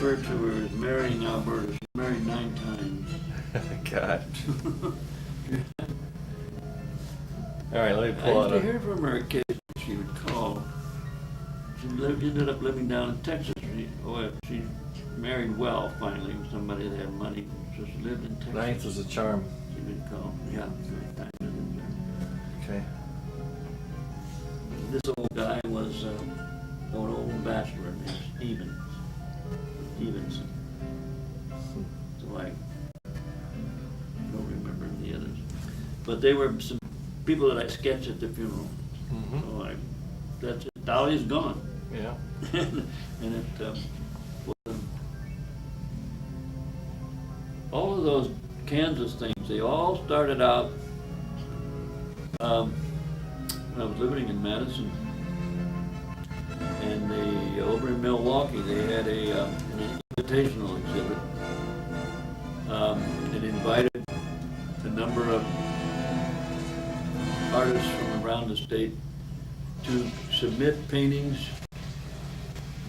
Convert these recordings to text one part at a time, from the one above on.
refer to her as marrying Alberta. She's married 9 times. God. All right, let me I pull used out to hear from her occasionally. She would call. She ended up living down in Texas. She married well finally with somebody that had money. So she lived in Texas. Ninth is a charm. She would call. Yeah, 9 times. Okay. This old guy was an old bachelor named Stevenson. So I don't remember the others. But they were some people that I sketched at the funeral. Mm-hmm. So that's it. Dolly's gone. Yeah. And it, all of those Kansas things, they all started out when I was living in Madison, and over in Milwaukee they had an invitational exhibit. It invited a number of artists from around the state to submit paintings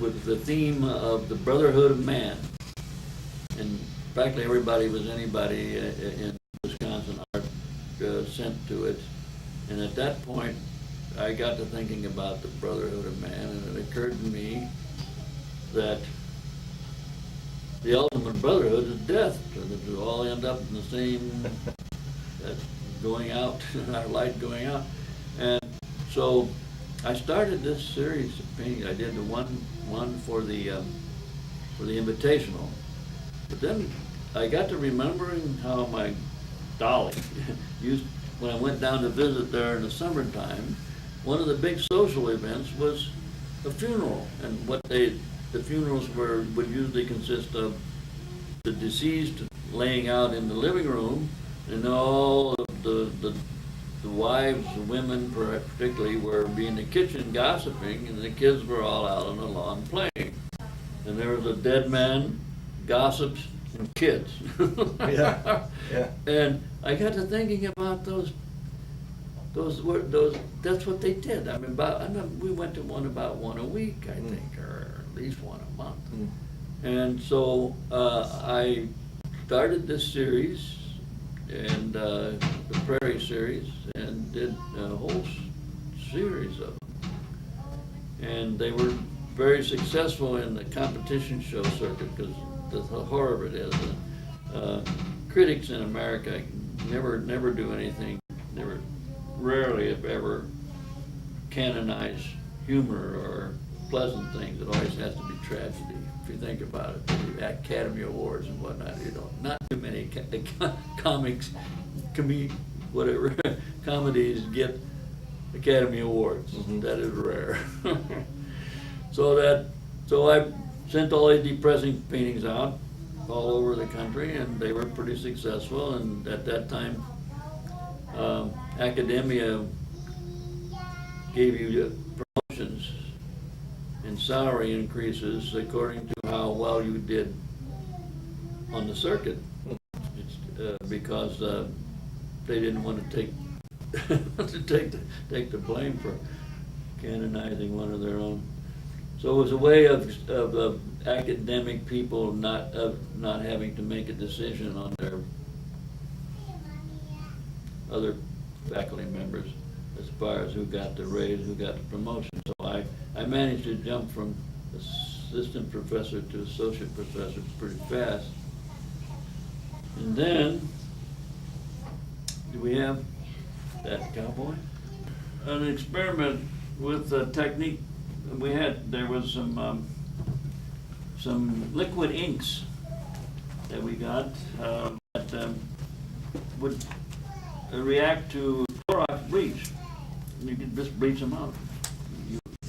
with the theme of the brotherhood of man. And practically everybody was anybody in Wisconsin art sent to it. And at that point, I got to thinking about the brotherhood of man, and it occurred to me that the ultimate brotherhood is death, that we all end up in the same, going out, our light going out. And so I started this series of paintings. I did the one for the invitational, but then I got to remembering how my Dolly used, when I went down to visit there in the summertime, one of the big social events was a funeral, and the funerals would usually consist of the deceased laying out in the living room, and all of the wives, the women particularly, were in the kitchen gossiping, and the kids were all out on the lawn playing. And there was a dead man, gossips, and kids. Yeah, yeah. And I got to thinking about those. That's what they did. I mean, we went to about one a week, I think, or at least one a month. Mm. And so I started this series, and the Prairie series, and did a whole series of them. And they were very successful in the competition show circuit, because the horror of it is critics in America never do anything, rarely if ever canonize humor or pleasant things. It always has to be tragedy. If you think about it, the Academy Awards and whatnot, not too many comedies get Academy Awards. Mm-hmm. That is rare. So I sent all these depressing paintings out all over the country, and they were pretty successful. And at that time, academia gave you promotions and salary increases according to how well you did on the circuit, because they didn't want to take the blame for canonizing one of their own. So it was a way of academic people not having to make a decision on their other faculty members as far as who got the raise, who got the promotion. So I managed to jump from assistant professor to associate professor pretty fast. And then, do we have that cowboy? An experiment with a technique there was some liquid inks that we got that would react to Clorox bleach. You could just bleach them out.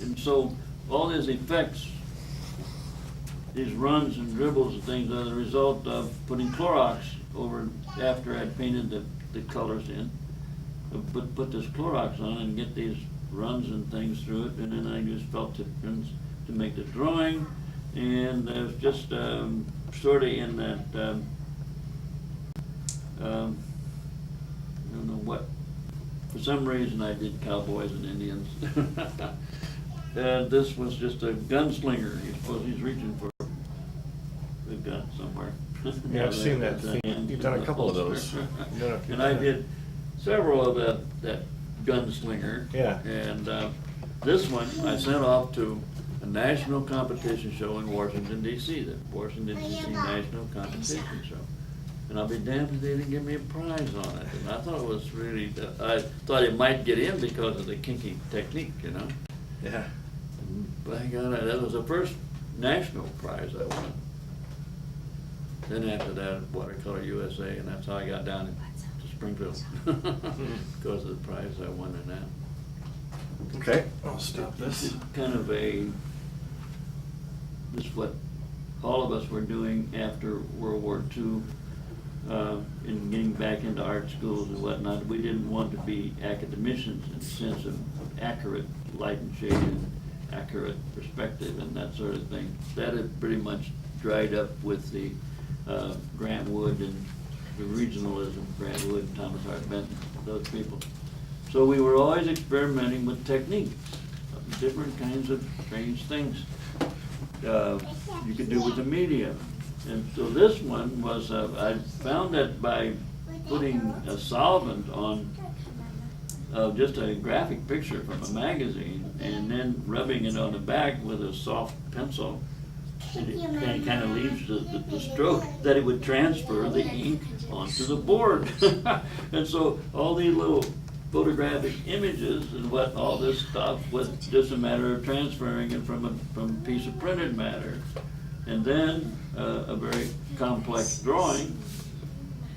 And so all these effects, these runs and dribbles and things, are the result of putting Clorox over after I'd painted the colors in. Put this Clorox on and get these runs and things through it, and then I used felt tip pens to make the drawing, and it was just sort of in that I don't know what, for some reason I did cowboys and Indians. And this was just a gunslinger. You suppose he's reaching for gun somewhere. Yeah, I've seen that There's a theme. hand You've done a in the couple of holster. those. You've done a few And I of that. did several of that gunslinger. Yeah. And this one I sent off to a national competition show in Washington DC, the Washington DC National Competition Show. And I'll be damned if they didn't give me a prize on it. And I thought it was really, I thought it might get in because of the kinky technique, you know? Yeah. By God, that was the first national prize I won. Then after that, Watercolor USA, and that's how I got down to Springfield, because of the prize I won in that. Okay, I'll stop this. It's kind of this is what all of us were doing after World War II, in getting back into art schools and whatnot. We didn't want to be academicians in the sense of accurate light and shade and accurate perspective and that sort of thing. That had pretty much dried up with the Grant Wood and the regionalism, Grant Wood, Thomas Hart Benton, those people. So we were always experimenting with techniques, different kinds of strange things you could do with the medium. And so this one was, I found that by putting a solvent on just a graphic picture from a magazine and then rubbing it on the back with a soft pencil, it kind of leaves the stroke, that it would transfer the ink onto the board. And so all these little photographic images and what all this stuff was just a matter of transferring it from a piece of printed matter. And then a very complex drawing.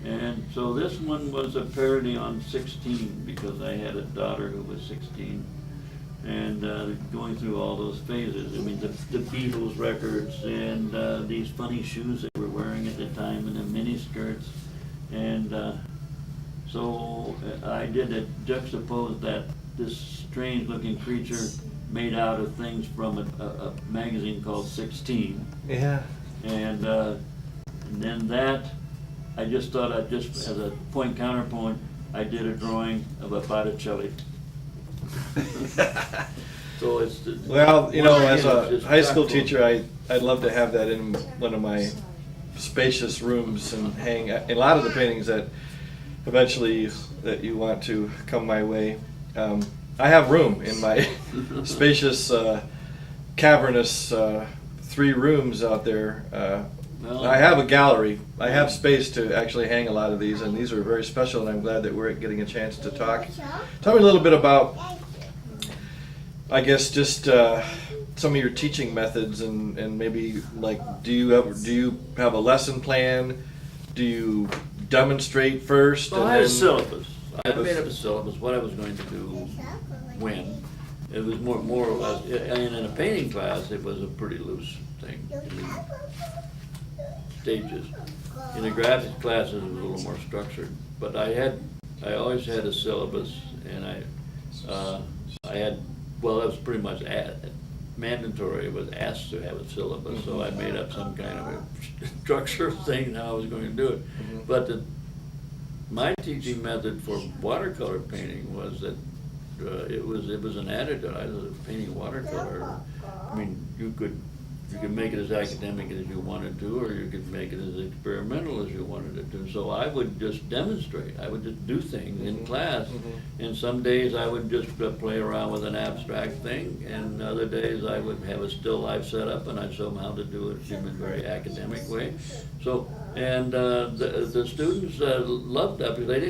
And so this one was a parody on 16 because I had a daughter who was 16 and going through all those phases. I mean, the Beatles records and these funny shoes they were wearing at the time and the mini skirts. And so I did juxtapose this strange looking creature made out of things from a magazine called 16. Yeah. And then that, I just thought as a point counterpoint, I did a drawing of a Botticelli. So it's. Well, you know, as it's a high school tactful. teacher, I'd love to have that in one of my spacious rooms and hang a lot of the paintings that eventually that you want to come my way. I have room in my spacious, cavernous 3 rooms out there. Well, I have a gallery. I have space to actually hang a lot of these, and these are very special, and I'm glad that we're getting a chance to talk. Tell me a little bit about, I guess, just some of your teaching methods, and maybe like, do you have a lesson plan? Do you demonstrate first? Well, and I had a then- syllabus. I made up a syllabus, what I was going to do, when. It was more or less, and in a painting class, it was a pretty loose thing. I mean, stages. In the graphics classes, it was a little more structured. But I always had a syllabus, and I had, well, that was pretty much mandatory. It was asked to have a syllabus, so I made up some kind of a structure thing how I was going to do it. But my teaching method for watercolor painting was that it was an attitude. I was painting watercolor. I mean, you could make it as academic as you wanted to, or you could make it as experimental as you wanted it to. So I would just demonstrate. I would just do things in class. And some days I would just play around with an abstract thing, and other days I would have a still life set up, and I'd show them how to do it in a very academic way. So, and the students loved that because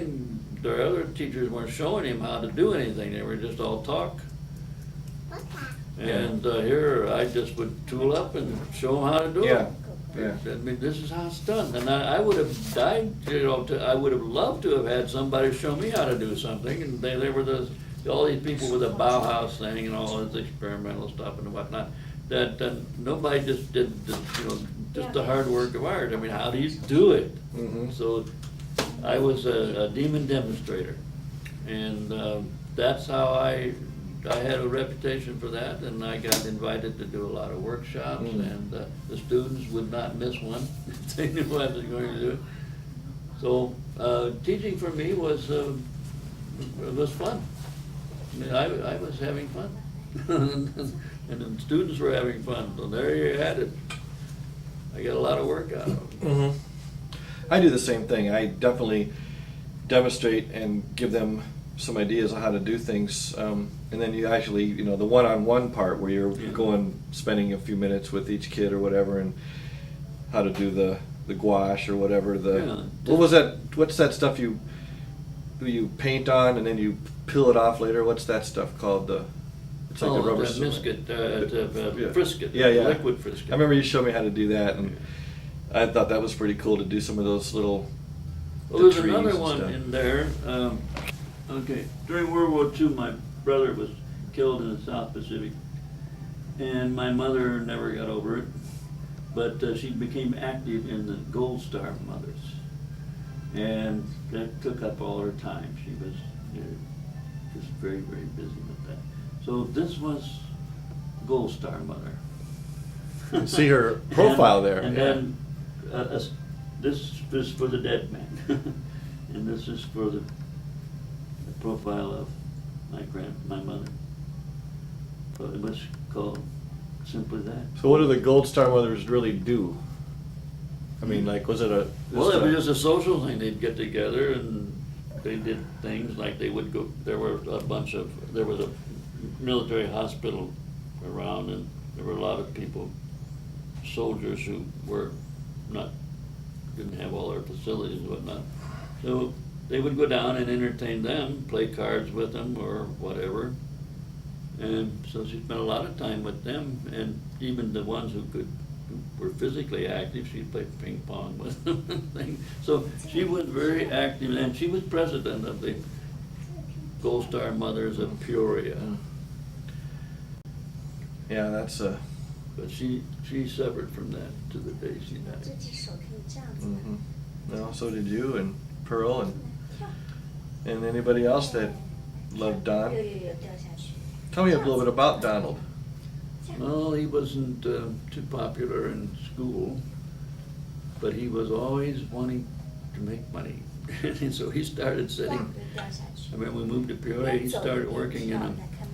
their other teachers weren't showing him how to do anything. They were just all talk. And here I just would tool up and show them how to do it. Yeah. I mean, this is how it's done. And I would have died, I would have loved to have had somebody show me how to do something. And they were all these people with the Bauhaus thing and all this experimental stuff and whatnot. That nobody just did, just the hard work of art. I mean, how do you do it? So I was a demon demonstrator. And that's how I had a reputation for that, and I got invited to do a lot of workshops, and the students would not miss one. They knew what I was going to do. So teaching for me was fun. I mean, I was having fun, and the students were having fun. So there you had it. I got a lot of work out of them. Mm-hmm. I do the same thing. I definitely demonstrate and give them some ideas on how to do things, and then you actually, you know, the one-on-one part where you're spending a few minutes with each kid or whatever, and how to do the gouache or whatever. What was that? What's that stuff you paint on and then you peel it off later? What's that stuff called? It's like the rubber frisket. Yeah, yeah. Liquid frisket. I remember you showed me how to do that, and I thought that was pretty cool to do some of those little. Well, there's trees another and one stuff. in there. Okay, during World War II, my brother was killed in the South Pacific, and my mother never got over it, but she became active in the Gold Star Mothers, and that took up all her time. She was just very, very busy with that. So this was Gold Star Mother. See her profile there. And yeah. then this is for the dead man, and this is for the profile of my mother. So it was called simply that. So what do the Gold Star Mothers really do? I mean, like, was it a? Well, it was just a social thing. They'd get together and they did things like they would go. There was a military hospital around, and there were a lot of people, soldiers who didn't have all their facilities and whatnot. So they would go down and entertain them, play cards with them or whatever. And so she spent a lot of time with them, and even the ones who were physically active, she played ping pong with them and things. So she was very active, and she was president of the Gold Star Mothers of Peoria. Yeah, that's a. But she suffered from that to the day she died. Mm-hmm. No, so did you and Pearl and anybody else that loved Don. Tell me a little bit about Donald. Well, he wasn't too popular in school, but he was always wanting to make money. And so he started setting, I mean, we moved to Peoria, he started working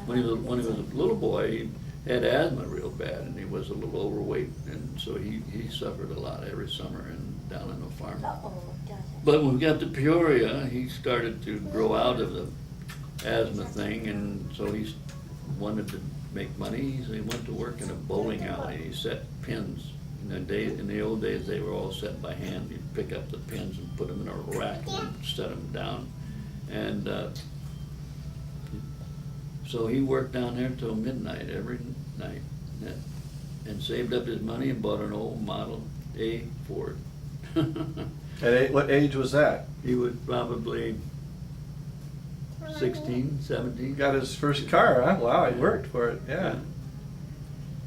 when he was a little boy, he had asthma real bad, and he was a little overweight, and so he suffered a lot every summer and down on the farm. But when we got to Peoria, he started to grow out of the asthma thing, and so he wanted to make money, so he went to work in a bowling alley. He set pins. In the old days, they were all set by hand. You'd pick up the pins and put them in a rack and set them down. And so he worked down there till midnight every night, and saved up his money and bought an old Model A Ford. At what age was that? He was probably 16, 17. Got his first car, huh? Wow, he worked for it. Yeah.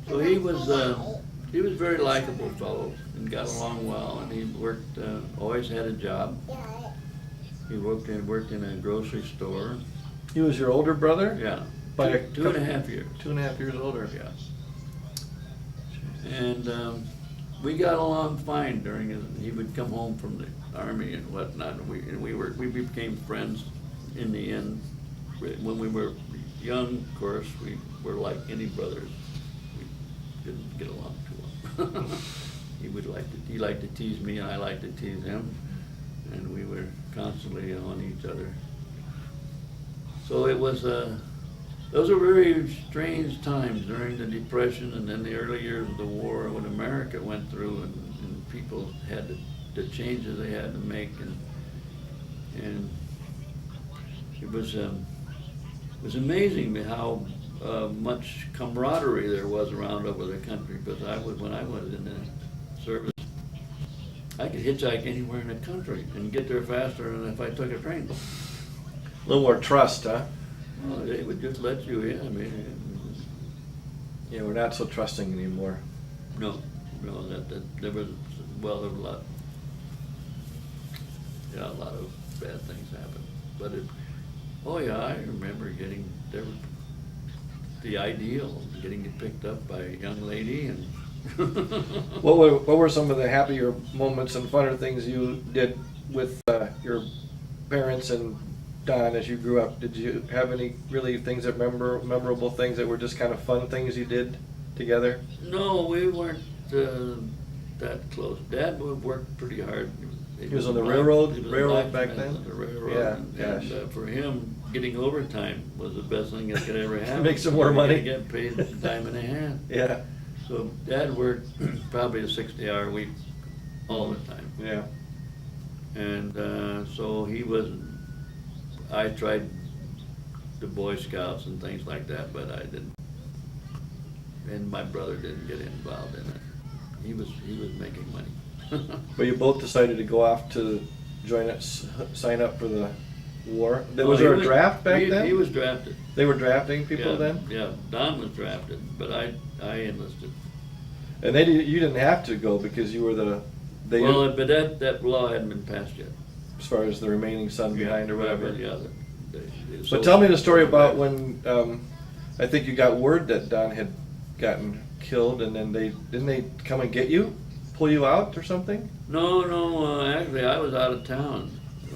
So he was a very likable fellow and got along well, and he worked, always had a job. He worked in a grocery store. He was your older brother? Yeah. By two and a half years. 2.5 years older. Yeah. And we got along fine during he would come home from the army and whatnot, and we became friends in the end. When we were young, of course, we were like any brothers. We didn't get along too well. He liked to tease me, and I liked to tease him, and we were constantly on each other. So it was those were very strange times during the Depression and then the early years of the war when America went through, and people had the changes they had to make, and it was amazing how much camaraderie there was around over the country, because when I was in the service, I could hitchhike anywhere in the country and get there faster than if I took a train. A little more trust, huh? Well, they would just let you in. I mean, Yeah, we're not so trusting anymore. no, there was a lot. Yeah, a lot of bad things happened, but I remember getting there. The ideal, getting picked up by a young lady, and What were some of the happier moments and funner things you did with your parents and Don as you grew up? Did you have any really things that memorable things that were just kind of fun things you did together? No, we weren't that close. Dad would work pretty hard. He was on the a railroad- he was a railroad blacksmith back then? on the railroad, Yeah, and gosh. for him, getting overtime was the best thing that could ever happen. Make some more You money. Get paid a dime and a half. Yeah, So Dad worked probably a 60-hour week all the time. yeah. And so he was, I tried the Boy Scouts and things like that, but I didn't. And my brother didn't get involved in it. He was making money. But you both decided to go off to join it, sign up for the war. No, Was he there a draft back he, then? He was drafted. They were drafting people Yeah, then? Yeah, Don was drafted, but I enlisted. And you didn't have to go because you were Well, but that law hadn't been passed yet. as far as the remaining son behind or whatever. Yeah. But tell me the story about when, I think you got word that Don had gotten killed, and then didn't they come and get you? Pull you out or something? No, actually, I was out of town.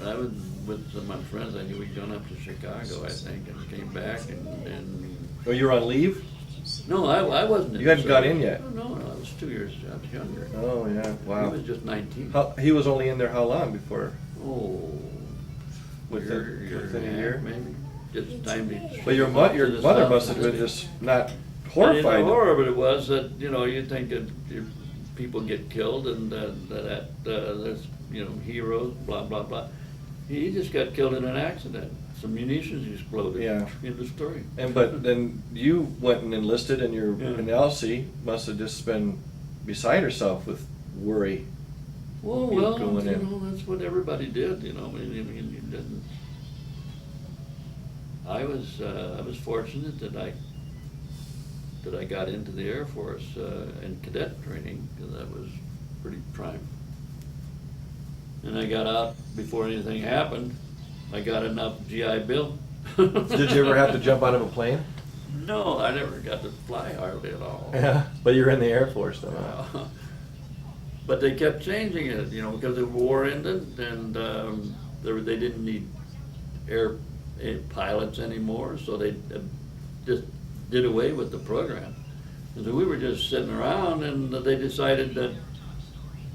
I was with some of my friends. I knew we'd gone up to Chicago, I think, and came back and Oh, you were on leave? no, I wasn't. You hadn't got service. in yet? No, I was 2 years, I was younger. Oh, yeah, wow. He was just 19. He was only in there how long before? Oh, Within and a half, year? maybe. Just time to. But your to mother the mother south must have been Pacific. just not The horrified. horror of it was that, you think that people get killed and there's, heroes, blah, blah, blah. He just got killed in an accident. Some munitions exploded. Yeah. In the story. But then you went and enlisted, and and Elsie must have just been beside herself with worry. Oh, You well, going in. that's what everybody did, I mean, you didn't. I was fortunate that I got into the Air Force in cadet training, because that was pretty prime. And I got out before anything happened. I got enough GI Bill. Did you ever have to jump out of a plane? No, I never got to fly hardly at all. Yeah, but you're in the Air Force though. Huh? But they kept changing it, because the war ended, and they didn't need air pilots anymore, so they just did away with the program. And so we were just sitting around, and they decided that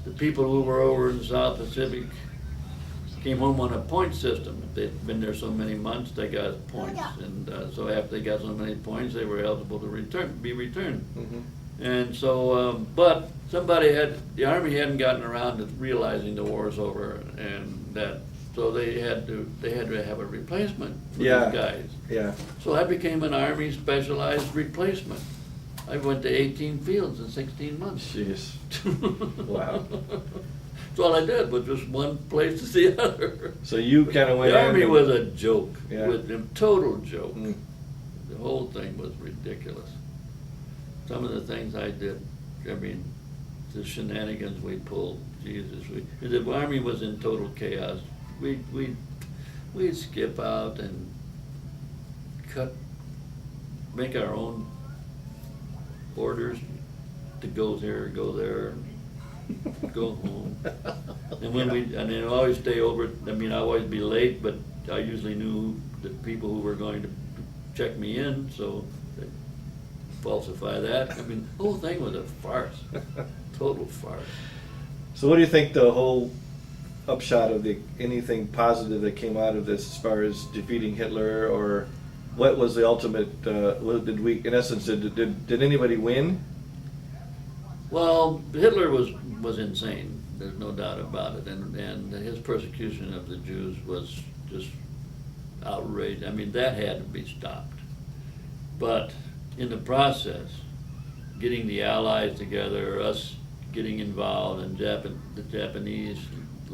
the people who were over in the South Pacific came home on a point system. If they'd been there so many months, they got points, and so after they got so many points, they were eligible to be returned. Mhm. And so, but the Army hadn't gotten around to realizing the war's over, and so they had to have a replacement for Yeah. these guys. Yeah. So I became an Army specialized replacement. I went to 18 fields in 16 months. Jeez. Wow. That's all I did, was just one place to the other. So you kind of went The in Army and- was a joke, Yeah. a total joke. Mm. The whole thing was ridiculous. Some of the things I did, the shenanigans we pulled, Jesus, the Army was in total chaos. We'd skip out and make our own orders to go here, go there, go home. And and then always stay over, I'd always be late, but I usually knew the people who were going to check me in, so they'd falsify that. The whole thing was a farce, total farce. So what do you think the whole upshot of anything positive that came out of this, as far as defeating Hitler, or what was the ultimate? In essence, did anybody win? Well, Hitler was insane. There's no doubt about it, and his persecution of the Jews was just outrageous. that had to be stopped. But in the process, getting the Allies together, us getting involved, and the Japanese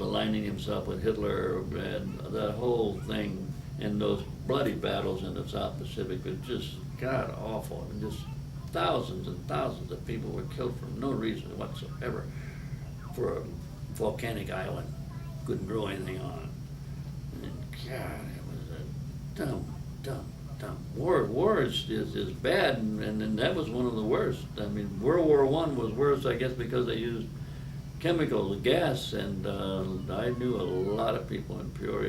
aligning himself with Hitler, and that whole thing, and those bloody battles in the South Pacific was just god awful. Just thousands and thousands of people were killed for no reason whatsoever, for a volcanic island, couldn't grow anything on it. And God, it was a dumb. War is bad, and that was one of the worst. World War I was worse, I guess, because they used chemicals, gas, and I knew a lot of people in Peoria